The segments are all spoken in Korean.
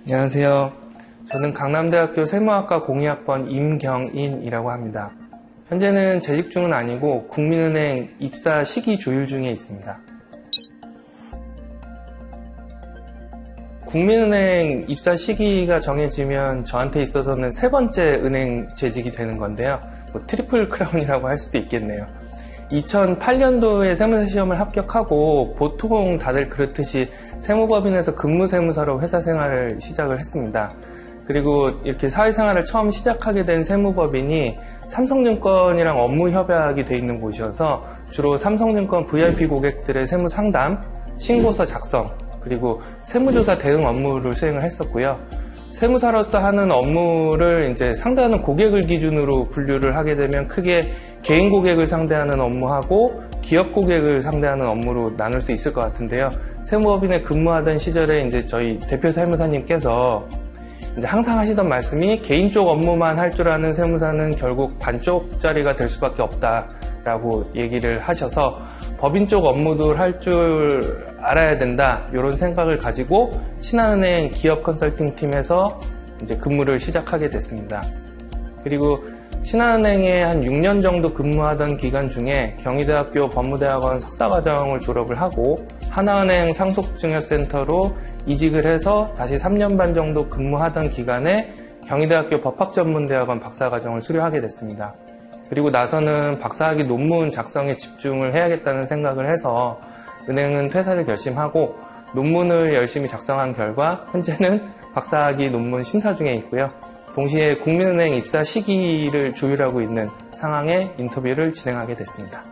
안녕하세요. 저는 강남대학교 세무학과 02학번 임경인이라고 합니다. 현재는 재직 중은 아니고 국민은행 입사 시기 조율 중에 있습니다. 국민은행 입사 시기가 정해지면 저한테 있어서는 세 번째 은행 재직이 되는 건데요. 트리플 크라운이라고 할 수도 있겠네요. 2008년도에 세무사 시험을 합격하고 보통 다들 그렇듯이 세무법인에서 근무세무사로 회사 생활을 시작을 했습니다. 그리고 이렇게 사회생활을 처음 시작하게 된 세무법인이 삼성증권이랑 업무 협약이 돼 있는 곳이어서 주로 삼성증권 VIP 고객들의 세무 상담, 신고서 작성, 그리고 세무조사 대응 업무를 수행을 했었고요. 세무사로서 하는 업무를 이제 상대하는 고객을 기준으로 분류를 하게 되면 크게 개인 고객을 상대하는 업무하고 기업 고객을 상대하는 업무로 나눌 수 있을 것 같은데요. 세무법인에 근무하던 시절에 이제 저희 대표 세무사님께서 이제 항상 하시던 말씀이 개인 쪽 업무만 할 줄 아는 세무사는 결국 반쪽짜리가 될 수밖에 없다라고 얘기를 하셔서 법인 쪽 업무도 할 줄 알아야 된다 이런 생각을 가지고 신한은행 기업 컨설팅 팀에서 이제 근무를 시작하게 됐습니다. 그리고 신한은행에 한 6년 정도 근무하던 기간 중에 경희대학교 법무대학원 석사과정을 졸업을 하고 하나은행 상속증여센터로 이직을 해서 다시 3년 반 정도 근무하던 기간에 경희대학교 법학전문대학원 박사과정을 수료하게 됐습니다. 그리고 나서는 박사학위 논문 작성에 집중을 해야겠다는 생각을 해서 은행은 퇴사를 결심하고 논문을 열심히 작성한 결과 현재는 박사학위 논문 심사 중에 있고요. 동시에 국민은행 입사 시기를 조율하고 있는 상황에 인터뷰를 진행하게 됐습니다.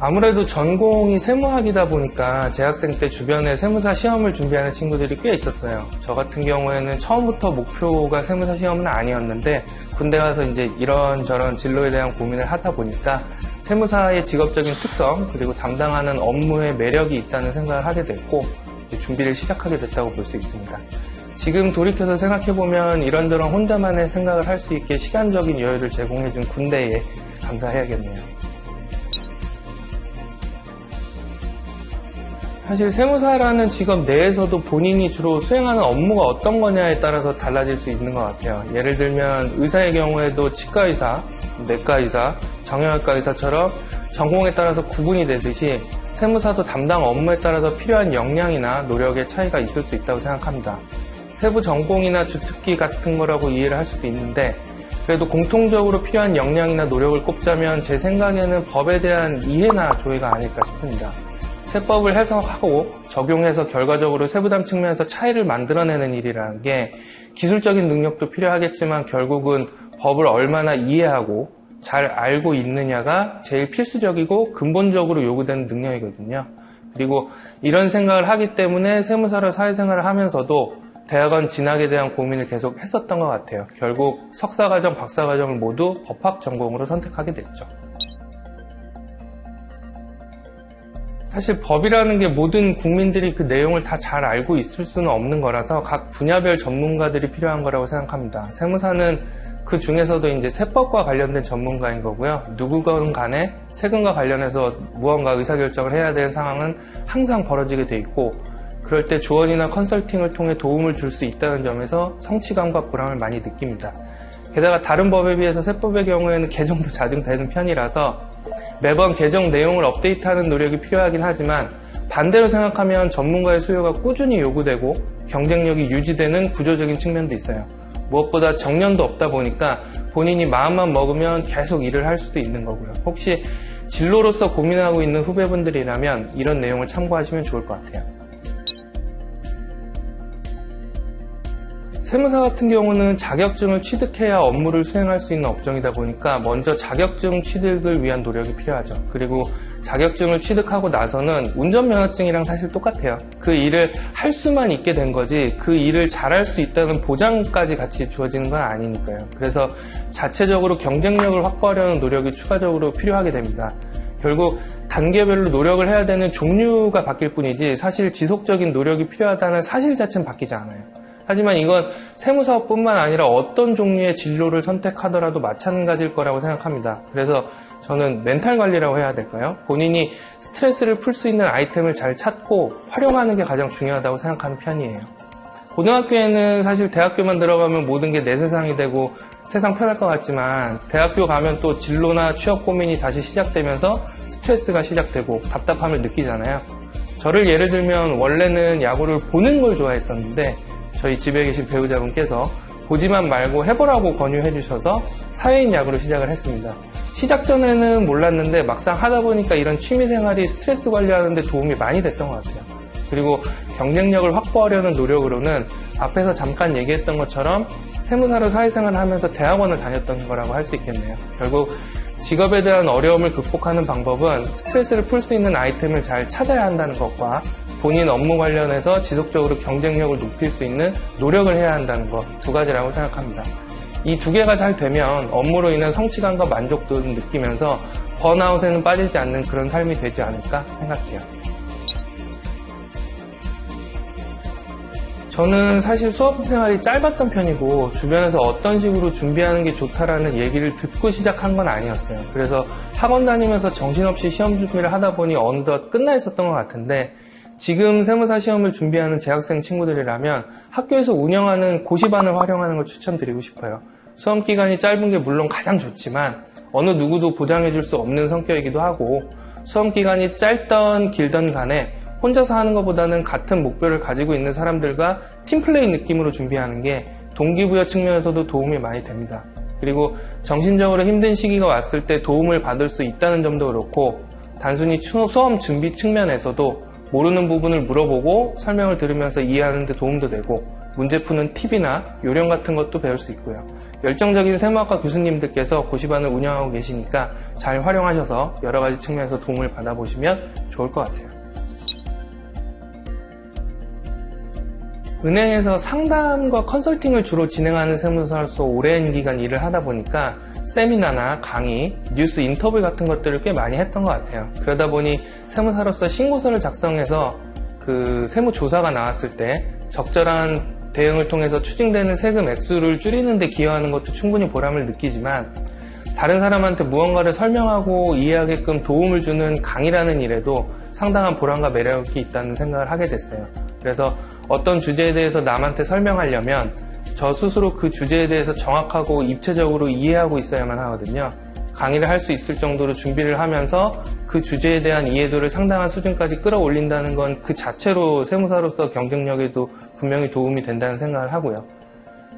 아무래도 전공이 세무학이다 보니까 재학생 때 주변에 세무사 시험을 준비하는 친구들이 꽤 있었어요. 저 같은 경우에는 처음부터 목표가 세무사 시험은 아니었는데 군대 가서 이제 이런저런 진로에 대한 고민을 하다 보니까 세무사의 직업적인 특성 그리고 담당하는 업무의 매력이 있다는 생각을 하게 됐고 준비를 시작하게 됐다고 볼 수 있습니다. 지금 돌이켜서 생각해보면 이런저런 혼자만의 생각을 할 수 있게 시간적인 여유를 제공해준 군대에 감사해야겠네요. 사실 세무사라는 직업 내에서도 본인이 주로 수행하는 업무가 어떤 거냐에 따라서 달라질 수 있는 것 같아요. 예를 들면 의사의 경우에도 치과의사, 내과의사, 정형외과 의사처럼 전공에 따라서 구분이 되듯이 세무사도 담당 업무에 따라서 필요한 역량이나 노력의 차이가 있을 수 있다고 생각합니다. 세부 전공이나 주특기 같은 거라고 이해를 할 수도 있는데 그래도 공통적으로 필요한 역량이나 노력을 꼽자면 제 생각에는 법에 대한 이해나 조회가 아닐까 싶습니다. 세법을 해석하고 적용해서 결과적으로 세부담 측면에서 차이를 만들어내는 일이라는 게 기술적인 능력도 필요하겠지만 결국은 법을 얼마나 이해하고 잘 알고 있느냐가 제일 필수적이고 근본적으로 요구되는 능력이거든요. 그리고 이런 생각을 하기 때문에 세무사로 사회생활을 하면서도 대학원 진학에 대한 고민을 계속 했었던 것 같아요. 결국 석사과정, 박사과정을 모두 법학 전공으로 선택하게 됐죠. 사실 법이라는 게 모든 국민들이 그 내용을 다 잘 알고 있을 수는 없는 거라서 각 분야별 전문가들이 필요한 거라고 생각합니다. 세무사는 그 중에서도 이제 세법과 관련된 전문가인 거고요. 누구건 간에 세금과 관련해서 무언가 의사결정을 해야 되는 상황은 항상 벌어지게 돼 있고 그럴 때 조언이나 컨설팅을 통해 도움을 줄 수 있다는 점에서 성취감과 보람을 많이 느낍니다. 게다가 다른 법에 비해서 세법의 경우에는 개정도 자주 되는 편이라서 매번 개정 내용을 업데이트하는 노력이 필요하긴 하지만 반대로 생각하면 전문가의 수요가 꾸준히 요구되고 경쟁력이 유지되는 구조적인 측면도 있어요. 무엇보다 정년도 없다 보니까 본인이 마음만 먹으면 계속 일을 할 수도 있는 거고요. 혹시 진로로서 고민하고 있는 후배분들이라면 이런 내용을 참고하시면 좋을 것 같아요. 세무사 같은 경우는 자격증을 취득해야 업무를 수행할 수 있는 업종이다 보니까 먼저 자격증 취득을 위한 노력이 필요하죠. 그리고 자격증을 취득하고 나서는 운전면허증이랑 사실 똑같아요. 그 일을 할 수만 있게 된 거지 그 일을 잘할 수 있다는 보장까지 같이 주어지는 건 아니니까요. 그래서 자체적으로 경쟁력을 확보하려는 노력이 추가적으로 필요하게 됩니다. 결국 단계별로 노력을 해야 되는 종류가 바뀔 뿐이지 사실 지속적인 노력이 필요하다는 사실 자체는 바뀌지 않아요. 하지만 이건 세무사업뿐만 아니라 어떤 종류의 진로를 선택하더라도 마찬가지일 거라고 생각합니다. 그래서 저는 멘탈 관리라고 해야 될까요? 본인이 스트레스를 풀 수 있는 아이템을 잘 찾고 활용하는 게 가장 중요하다고 생각하는 편이에요. 고등학교에는 사실 대학교만 들어가면 모든 게 내 세상이 되고 세상 편할 것 같지만 대학교 가면 또 진로나 취업 고민이 다시 시작되면서 스트레스가 시작되고 답답함을 느끼잖아요. 저를 예를 들면 원래는 야구를 보는 걸 좋아했었는데 저희 집에 계신 배우자분께서 보지만 말고 해보라고 권유해 주셔서 사회인 야구를 시작을 했습니다. 시작 전에는 몰랐는데 막상 하다 보니까 이런 취미생활이 스트레스 관리하는 데 도움이 많이 됐던 것 같아요. 그리고 경쟁력을 확보하려는 노력으로는 앞에서 잠깐 얘기했던 것처럼 세무사로 사회생활을 하면서 대학원을 다녔던 거라고 할 수 있겠네요. 결국 직업에 대한 어려움을 극복하는 방법은 스트레스를 풀 수 있는 아이템을 잘 찾아야 한다는 것과 본인 업무 관련해서 지속적으로 경쟁력을 높일 수 있는 노력을 해야 한다는 것 두 가지라고 생각합니다. 이 두 개가 잘 되면 업무로 인한 성취감과 만족도를 느끼면서 번아웃에는 빠지지 않는 그런 삶이 되지 않을까 생각해요. 저는 사실 수업 생활이 짧았던 편이고 주변에서 어떤 식으로 준비하는 게 좋다라는 얘기를 듣고 시작한 건 아니었어요. 그래서 학원 다니면서 정신없이 시험 준비를 하다 보니 어느덧 끝나 있었던 것 같은데 지금 세무사 시험을 준비하는 재학생 친구들이라면 학교에서 운영하는 고시반을 활용하는 걸 추천드리고 싶어요. 수험 기간이 짧은 게 물론 가장 좋지만 어느 누구도 보장해줄 수 없는 성격이기도 하고 수험 기간이 짧던 길던 간에 혼자서 하는 것보다는 같은 목표를 가지고 있는 사람들과 팀플레이 느낌으로 준비하는 게 동기부여 측면에서도 도움이 많이 됩니다. 그리고 정신적으로 힘든 시기가 왔을 때 도움을 받을 수 있다는 점도 그렇고 단순히 수험 준비 측면에서도 모르는 부분을 물어보고 설명을 들으면서 이해하는 데 도움도 되고 문제 푸는 팁이나 요령 같은 것도 배울 수 있고요. 열정적인 세무학과 교수님들께서 고시반을 운영하고 계시니까 잘 활용하셔서 여러 가지 측면에서 도움을 받아보시면 좋을 것 같아요. 은행에서 상담과 컨설팅을 주로 진행하는 세무사로서 오랜 기간 일을 하다 보니까 세미나나 강의, 뉴스 인터뷰 같은 것들을 꽤 많이 했던 것 같아요. 그러다 보니 세무사로서 신고서를 작성해서 그 세무조사가 나왔을 때 적절한 대응을 통해서 추징되는 세금 액수를 줄이는 데 기여하는 것도 충분히 보람을 느끼지만 다른 사람한테 무언가를 설명하고 이해하게끔 도움을 주는 강의라는 일에도 상당한 보람과 매력이 있다는 생각을 하게 됐어요. 그래서 어떤 주제에 대해서 남한테 설명하려면 저 스스로 그 주제에 대해서 정확하고 입체적으로 이해하고 있어야만 하거든요. 강의를 할 수 있을 정도로 준비를 하면서 그 주제에 대한 이해도를 상당한 수준까지 끌어올린다는 건 그 자체로 세무사로서 경쟁력에도 분명히 도움이 된다는 생각을 하고요.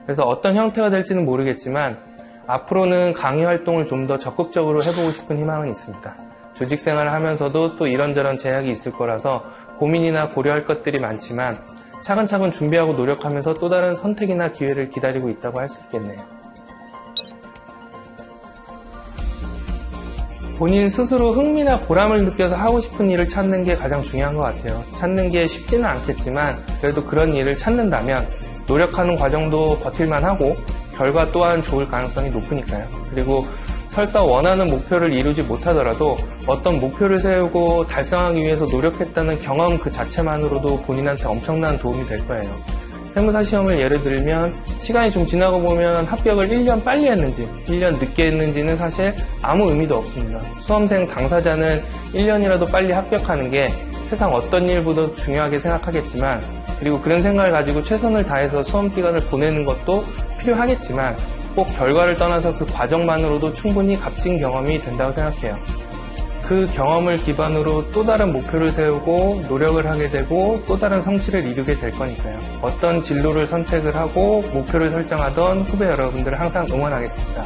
그래서 어떤 형태가 될지는 모르겠지만 앞으로는 강의 활동을 좀 더 적극적으로 해보고 싶은 희망은 있습니다. 조직 생활을 하면서도 또 이런저런 제약이 있을 거라서 고민이나 고려할 것들이 많지만 차근차근 준비하고 노력하면서 또 다른 선택이나 기회를 기다리고 있다고 할 수 있겠네요. 본인 스스로 흥미나 보람을 느껴서 하고 싶은 일을 찾는 게 가장 중요한 것 같아요. 찾는 게 쉽지는 않겠지만 그래도 그런 일을 찾는다면 노력하는 과정도 버틸만 하고 결과 또한 좋을 가능성이 높으니까요. 그리고 설사 원하는 목표를 이루지 못하더라도 어떤 목표를 세우고 달성하기 위해서 노력했다는 경험 그 자체만으로도 본인한테 엄청난 도움이 될 거예요. 세무사 시험을 예를 들면 시간이 좀 지나고 보면 합격을 1년 빨리 했는지 1년 늦게 했는지는 사실 아무 의미도 없습니다. 수험생 당사자는 1년이라도 빨리 합격하는 게 세상 어떤 일보다 중요하게 생각하겠지만 그리고 그런 생각을 가지고 최선을 다해서 수험 기간을 보내는 것도 필요하겠지만 꼭 결과를 떠나서 그 과정만으로도 충분히 값진 경험이 된다고 생각해요. 그 경험을 기반으로 또 다른 목표를 세우고 노력을 하게 되고 또 다른 성취를 이루게 될 거니까요. 어떤 진로를 선택을 하고 목표를 설정하던 후배 여러분들을 항상 응원하겠습니다.